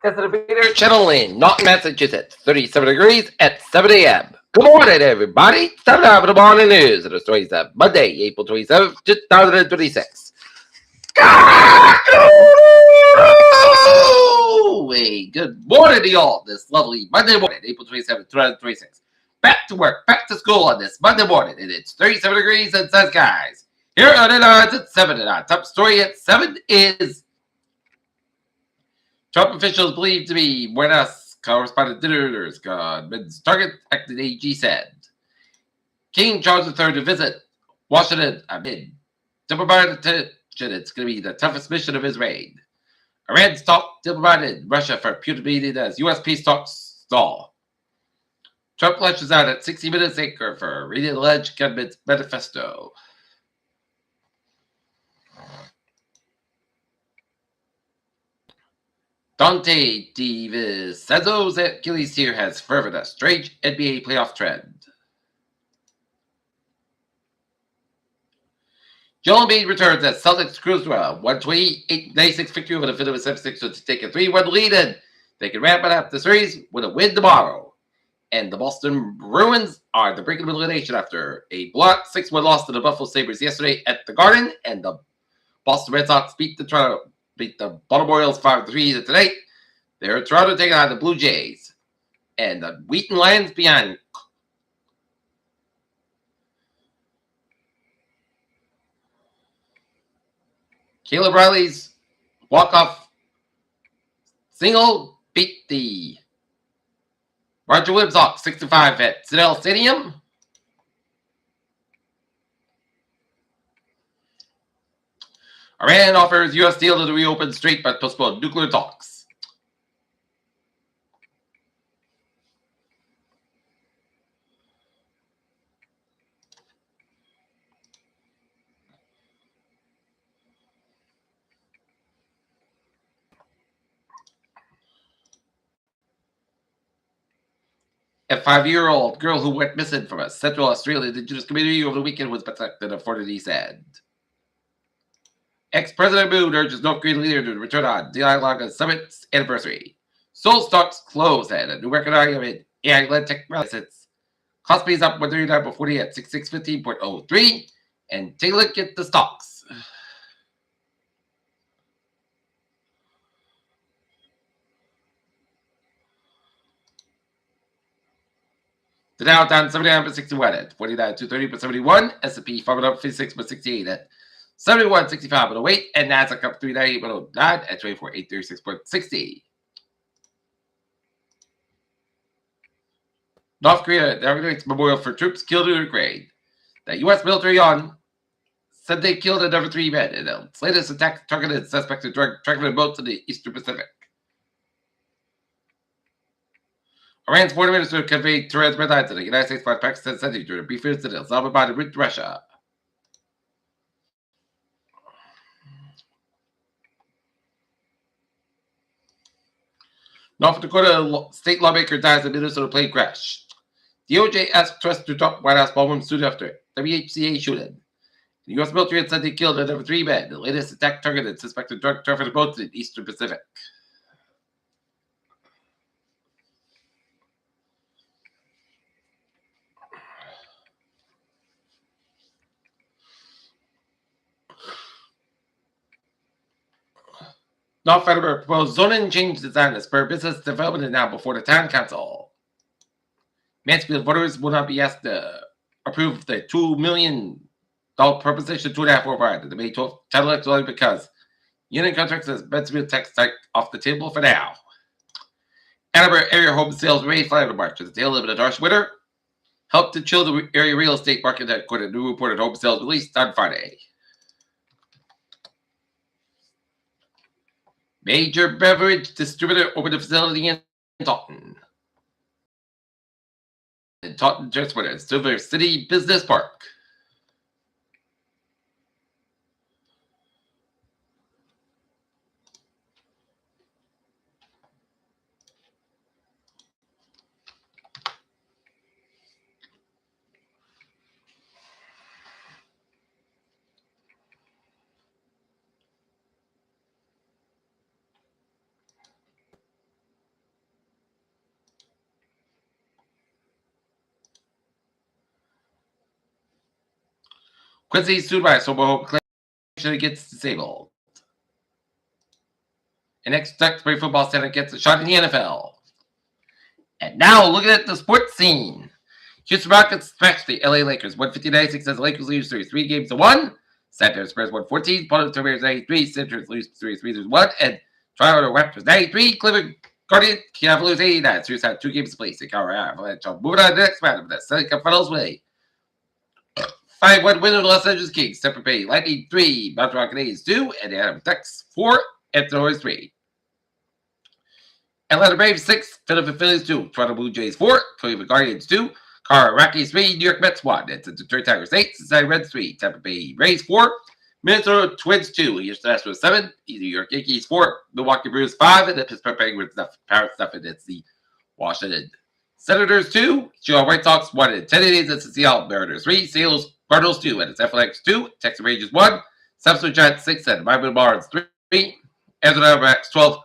That's the Peter Channel in Norton, Massachusetts. 37 degrees at 7 a.m. Good morning, everybody. It's time now for the morning news. It is 27 Monday, April 27th, 2026. Hey, good morning to y'all this lovely Monday morning, April 27th, 2026. Back to work, back to school on this Monday morning, and it's 37 degrees and sun skies. Here on the odds at 7, and our top story at 7 is Trump officials believed to be Buenas correspondent dinners Godman's target, acting AG said. King Charles III to visit Washington amid diplomatic tension. It's going to be the toughest mission of his reign. Iran stopped diplomatic Russia for Putin meeting as U.S. peace talks stall. Trump lashes out at 60 Minutes anchor for reading alleged government's manifesto. Dante DiVincenzo's Achilles heel has furthered a strange NBA playoff trend. Joel Embiid returns as Celtics cruise to a 128-96 victory over the Philadelphia 76ers to take a 3-1 lead, and they can wrap it up the series with a win tomorrow. And the Boston Bruins are the brink of elimination after a blowout 6-1 loss to the Buffalo Sabres yesterday at the Garden, and the Boston Red Sox beat the Baltimore Orioles 5-3 tonight. They're Toronto taking on the Blue Jays. And the Wheaton Lions behind Caleb Riley's walk-off single beat the Roger Williams Hawks 65 at Citadel Stadium. Iran offers U.S. deal to reopen Strait but postpone nuclear talks. A 5-year-old girl who went missing from a Central Australian Indigenous community over the weekend was protected, authorities said. Ex-President Moon urges North Korean leader to return on dialogue on summit's anniversary. Seoul stocks close at a new record high in AI-led technology. Kospi is up 139.40 at 6615.03. And take a look at the stocks. The Dow down 79.61 at 49,230.71. S&P 556.68 at 71.65.08. And Nasdaq up 398.09 at 24,836.60. North Korea inaugurates memorial for troops killed in Ukraine. The U.S. military said they killed another 3 men in a latest attack targeted suspected drug trafficking boats in the Eastern Pacific. Iran's foreign minister conveyed Tehran's red lines to the United States by Pakistan sending during a brief visit to Islamabad and Russia. North Dakota state lawmaker dies in Minnesota plane crash. DOJ asked Trust to drop White House ballroom soon after WHCA shooting. The U.S. military had said they killed another 3 men. The latest attack targeted suspected drug trafficking boats in the Eastern Pacific. North Federal proposed zoning change design to spur business development now before the town council. Mansfield voters will not be asked to approve the $2 million proposition 2.5 override. The May 12th title election because union contracts is meant to be tax off the table for now. Annabelle area home sales remain flat in March as the tail of a harsh winter helped to chill the area real estate market, according to a new reported home sales released on Friday. Major beverage distributor opened a facility in Taunton. In Taunton Transport and Silver City Business Park. Quincy sued by Sober claim it gets disabled. And next up, Spring Football Center gets a shot in the NFL. And now, looking at the sports scene. Houston Rockets smashed the LA Lakers 159-6 as the Lakers lose 3 games to 1. San Antonio Spurs 114. Portland Trailblazers 93. Sixers lose 3-1. And Toronto Raptors 93. Cleveland Guardians Cavaliers 89. Sixers had 2 games to play. Colorado Avalanche. Moving on to the next match of the Stanley Cup Finals way. 5-1 win of the Los Angeles Kings. Tampa Bay Lightning 3. Montreal Canadiens 2. And the Anaheim Ducks 4. Edmonton Oilers 3. Atlanta Braves 6. Philadelphia Phillies 2. Toronto Blue Jays 4. Cleveland Guardians 2. Colorado Rockies 3, New York Mets 1. It's the Detroit Tigers 8, Cincinnati Reds 3, Tampa Bay Rays 4, Minnesota Twins 2, Houston Astros 7, New York Yankees 4, Milwaukee Brewers 5, and the Pittsburgh Penguins Pirates stuff, and it's the Washington Senators 2, Chicago White Sox 1, and 10 innings, it's the Seattle Mariners 3, Seattle Cardinals 2, and it's Athletics 2, Texas Rangers 1, Samsung Giants 6, and Miami Marlins 3, Arizona Diamondbacks 12,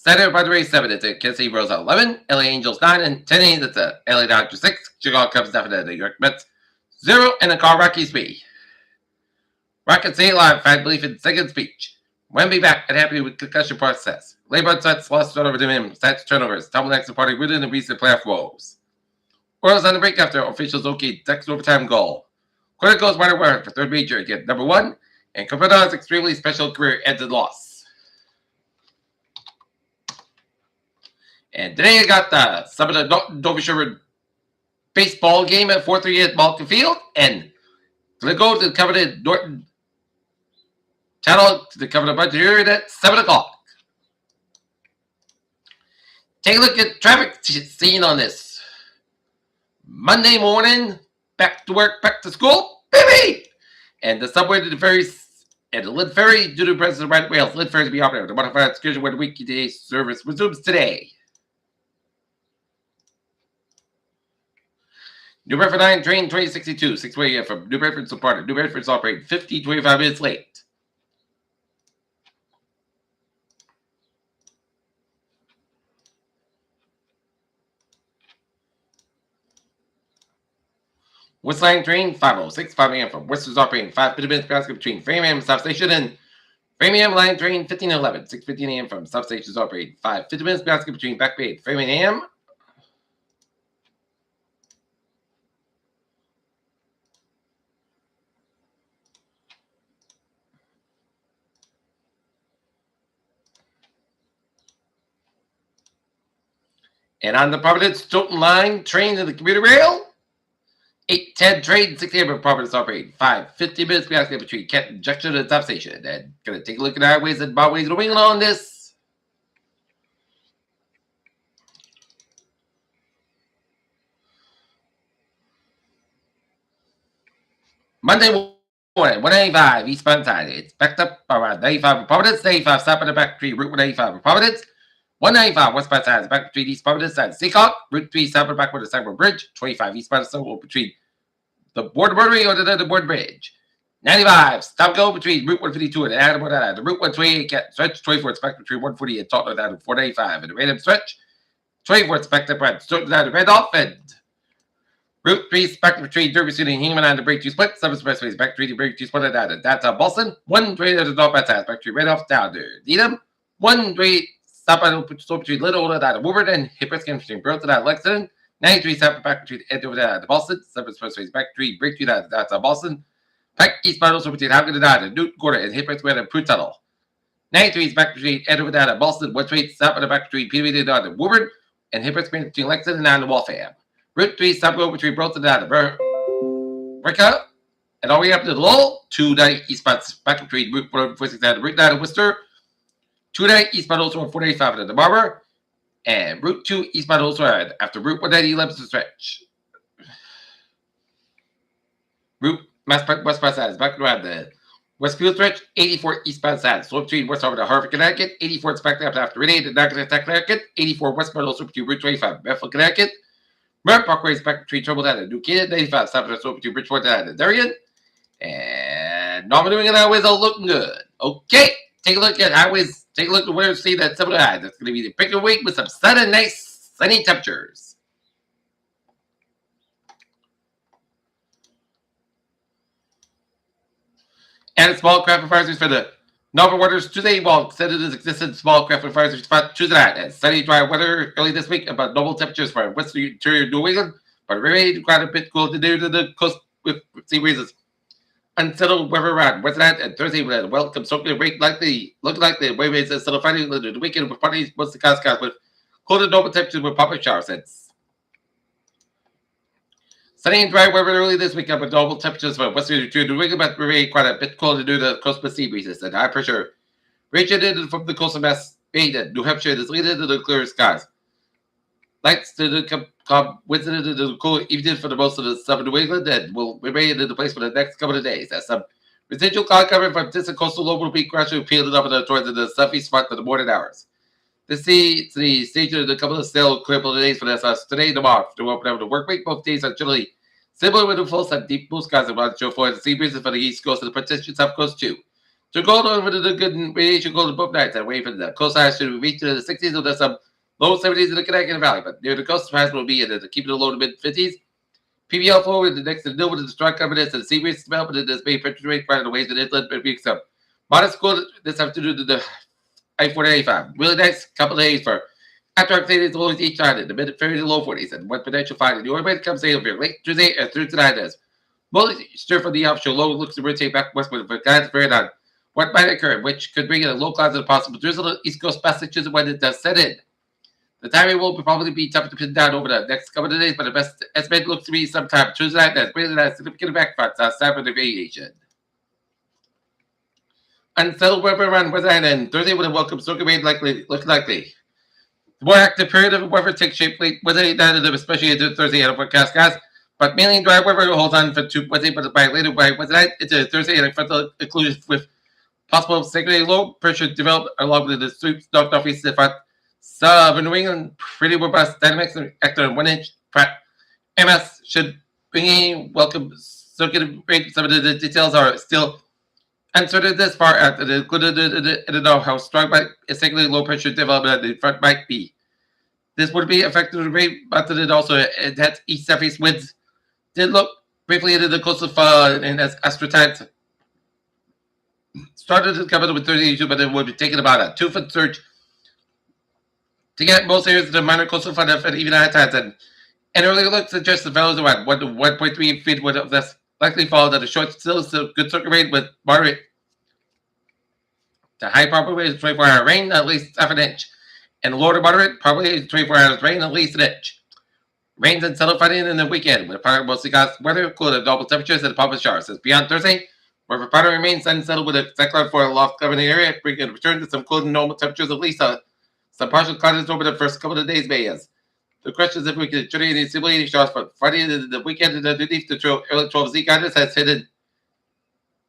San Diego Padres 7, it's a Kansas City Royals 11, LA Angels 9, and 10 innings, it's a LA Dodgers 6, Chicago Cubs 7, and the New York Mets 0, and the Colorado Rockies 3. Rockets stay alive, fan belief in second speech. Wemby back and happy with concussion process. Labor sets lost turnover to him, sets turnovers. Double next party rooted in recent playoff woes. Orioles on the break after officials okay, Texas overtime goal. Quarter goes wide away for third major again, number 1, and Cabrera's extremely special career ends in loss. And today I got some of the Nova Sherman baseball game at 4:30 at Malkin Field. And going to go to the Covenant Norton channel to the Covenant Budget here at 7 o'clock. Take a look at traffic scene on this. Monday morning, back to work, back to school, baby! And the subway to the ferries and the Lynn Ferry due to the presence of right whales. Lynn Ferry to be operated. The modified schedule where the weekday service resumes today. New Bedford 9, train 2062, 6-way from New Bedford to Sparta. New Bedford is operating 25 minutes late. West Line train 506, 5 a.m. from Western is operating 50 minutes basket between Framingham and South Station and Framingham Line train 1511, 6:15 a.m. from South Station is operating 50 minutes basket between Back Bay and Framingham. And on the Providence Stoughton Line, trains in the commuter rail, 8:10 train, 6 a.m. from Providence operating 50 minutes basket between Kenton Junction and South Station. And going to take a look at highways and byways in New England on this. Monday morning, 195 eastbound side. It's backed up around 95 in Providence, 95 south of the back tree, Route 185 in Providence. 195 westbound side is back between East Providence and Seacock. Route 3 south of the back with the Cyber Bridge. 25 eastbound south between the Board Rotary or the Board Bridge. 95 stop go between Route 152 and Adam and the Route 128 stretch. 24 it's back between 140 and Taunton and 495 and the random stretch. 24 it's back up at Stoughton down to Randolph and Route 3 is back between Derby City and Hingham and the Break 2 split. 7 expressways back between the Break 2 split and down to downtown Boston. 1 train at the northbound side back between Randolph down to Needham. 1 train stop between Little and down to Woburn and Hipperskin between Burlington and Lexington. 93 stop back between Andover down to Boston. 7 expressways back between Break 2 down to downtown Boston. Pike eastbound also between Hopkins and down to Newton Quarter and Hipperskin and Pruitt Tunnel. 93 is back between Andover down to Boston. 1 train stop back between Peterbilt down to Woburn and Hipperskin between Lexington and down to Waltham. Route 3 stop go between Burlington and down to Bricka. And all the way up to the Lowell. 290 eastbound back between Route 146 down to Route 9 and Worcester. 290 eastbound also on 485 and the Barber. And Route 2 eastbound also after Route 190 Lebanon stretch. Route westbound side is back around the Westfield stretch. 84 eastbound side. So between West Harvard and Harvard, Connecticut. 84 is back after Renee and Nagasaki, Connecticut. 84 westbound also between Route 25 Bethel, Connecticut. Merritt Parkway is back between Troubletown and New Canaan. 95 stop so between Bridgeport and Darien. And Norman New England highways all looking good. Okay, take a look at highways. Take a look at where we see that summer high. That's going to be the pick of the week with some sun and nice sunny temperatures. And small craft advisories for the Nova waters Tuesday, while extended as existed small craft advisories for Tuesday night. And sunny, dry weather early this week, about normal temperatures for western interior New England, but very quite a bit cool to do to the coast with sea breezes. Unsettled weather around Wednesday night and Thursday with a welcome soaking rate likely looking like the wave is settled fighting the weekend with parties most of the cast with colder normal temperatures with pop-up showers. It's sunny and dry weather early this weekend with normal temperatures for western New England, but very quite a bit colder due to the coast with sea breezes and high pressure radiated from the coast of Mass and New Hampshire is leading to the clear skies. Lights to the coincident to the cool evening for the most of the southern New England and will remain in the place for the next couple of days. As some residual cloud cover from distant coastal low will be gradually peeling up towards the southeast front for the morning hours. This is the stage of the couple of still couple of days for this today and tomorrow to open up the work week. Both days are generally similar with the full sun deep blue skies around show for the sea breezes for the east coast and the potential south coast too. To go over to the good radiation cold both nights and away from the coastline should reach to the 60s with some low 70s in the Connecticut Valley, but near the coast, the will be in the keeping the low to mid 50s. PBL forward the next to deal with the strong confidence and sea breeze development in this bay temperature rate right away to the inland, but being some modest cool this afternoon to the I-485. Really nice couple of days for after activities always each night in the mid 30s and low 40s, and one potential find in the orbit comes in over late Tuesday and through tonight as mostly stir from the offshore low looks to rotate back westward for guys very on what might occur, which could bring in a low clouds and possible drizzle on the east coast Massachusetts when it does set in. The timing will probably be tough to pin down over the next couple of days, but the best estimate looks to be sometime Tuesday night. That's really nice significant effect fronts outside of the variation. Unsettled weather around Wednesday and Thursday with a welcome soaking rain likely. The more active period of weather takes shape late Wednesday night, especially into Thursday and forecast gas. But mainly dry weather holds on for Wednesday, but by later by Wednesday night into Thursday and frontal inclusion with possible secondary low pressure developed along with the sweeps northeast in front. Southern New England, pretty robust dynamics and actor 1-inch MS should bring in welcome circuit rate. Some of the details are still uncertain this far out. It don't know how strong a secondary low pressure development in front might be. This would be affected the rate, but it also had east southeast winds. Did look briefly into the coast of and as astrotypes started to come in with 32, but it would be taking about a 2-foot surge to get most areas of the minor coastal front and even high tides. And early look suggests the values around 1 to 1.3 feet would less likely fall that a short still is a good circuit rate with moderate to high probability of 24-hour rain, at least half an inch. And lower to moderate, probably 24 hours rain, at least an inch. Rains and settle fighting in the weekend with mostly got weather, cool at normal temperatures and pop-up showers. As beyond Thursday, where pattern remains unsettled with a cyclone for a loft covering the area, bringing a return to some cool and normal temperatures, at least some partial cloudiness over the first couple of days may as. The question is if we can generate any simulating showers for Friday the weekend and underneath the early 12Z guidance has hidden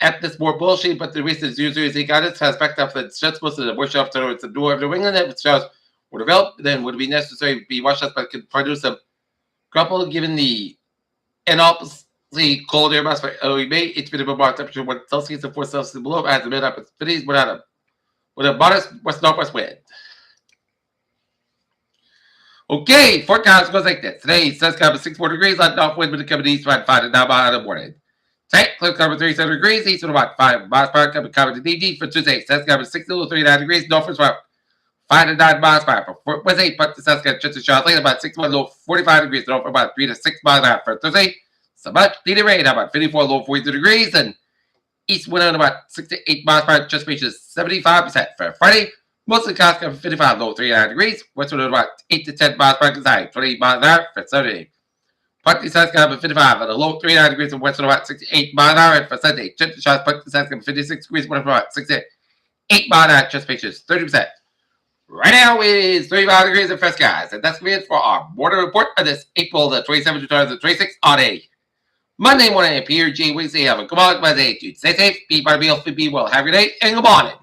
at this more bullshit, but the recent usually Z guidance has backed up that just most of the workshop towards the door of New England if showers were developed, then would it be necessary to be washed out but could produce some crumple given the anomalously cold air mass for early May, each bit of a more temperature 1 Celsius and 4 Celsius below as the mid up its cities with a modest west-northwest wind. Okay, forecast goes like this. Today, sun's coming 64 degrees, light off wind, but coming east about 5 to 9 miles in the morning. Tonight, clouds coming 37 degrees, east with about 5 miles per hour, coming to DG for Tuesday. Sun's coming 60 to 39 degrees, north is about 5 to 9 miles per hour. For Wednesday, but the sun's coming just a shot later, about 61 low 45 degrees, north about 3 to 6 miles per hour. For Thursday, some much needed rain, about 54 low 42 degrees, and east wind on about 6 to 8 miles per hour, just reaches 75%. For Friday, mostly clouds coming 55 low 39 degrees, west wind about 8 to 10 miles per hour, high 28 miles per hour. For Saturday, partly sun's coming 55 at a low 39 degrees, and west wind about 68 miles per hour. And for Sunday, gentle shots, partly sun's coming 56 degrees, wind about 68 miles per hour, just reaches 30%. Right now it is 35 degrees and fresh skies, and that's it for our morning report of this April the 27th, 2026 on a Monday morning. Here, J. Wiggins, have a good morning, Monday. Stay safe, be well, have a good day, and good morning.